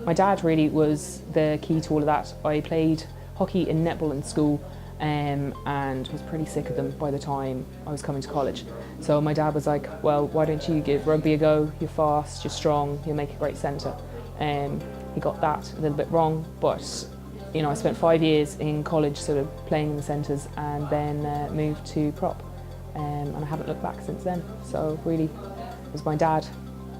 My dad really was the key to all of that. I played hockey and netball in school and was pretty sick of them by the time I was coming to college. So my dad was like, well, why don't you give rugby a go? You're fast, you're strong, you'll make a great centre. He got that a little bit wrong, but you know, I spent 5 years in college sort of playing in the centres and then moved to prop. And I haven't looked back since then. So really, it was my dad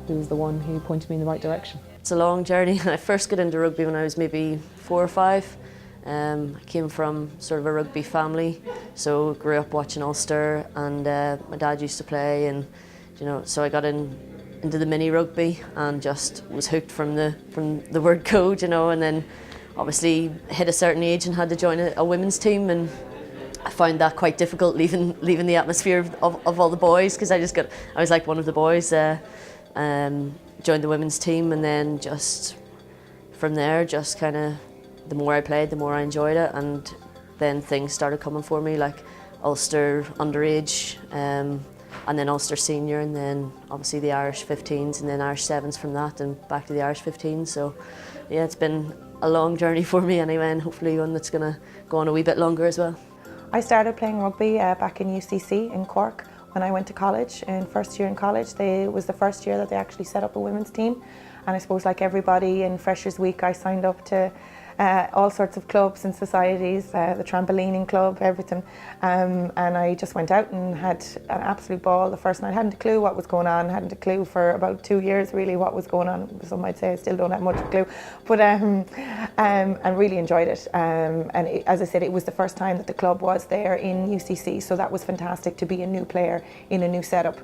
who was the one who pointed me in the right direction. It's a long journey. I first got into rugby when I was maybe 4 or 5. I came from sort of a rugby family, so grew up watching Ulster, and my dad used to play, and you know, so I got into the mini rugby and just was hooked from the word go, you know, and then obviously hit a certain age and had to join a women's team, and I found that quite difficult leaving the atmosphere of all the boys, because I was like one of the boys. Joined the women's team, and then just from there, just kind of the more I played, the more I enjoyed it, and then things started coming for me, like Ulster underage, and then Ulster senior, and then obviously the Irish 15s, and then Irish 7s from that, and back to the Irish 15s. So yeah, it's been a long journey for me anyway, and hopefully one that's going to go on a wee bit longer as well. I started playing rugby back in UCC in Cork. When I went to college, in first year in college, it was the first year that they actually set up a women's team. And I suppose like everybody in Freshers Week, I signed up to all sorts of clubs and societies, the trampolining club, everything. And I just went out and had an absolute ball the first night. I hadn't a clue what was going on, hadn't a clue for about 2 years really what was going on. Some might say I still don't have much of a clue, but and really enjoyed it. As I said, it was the first time that the club was there in UCC, so that was fantastic to be a new player in a new setup.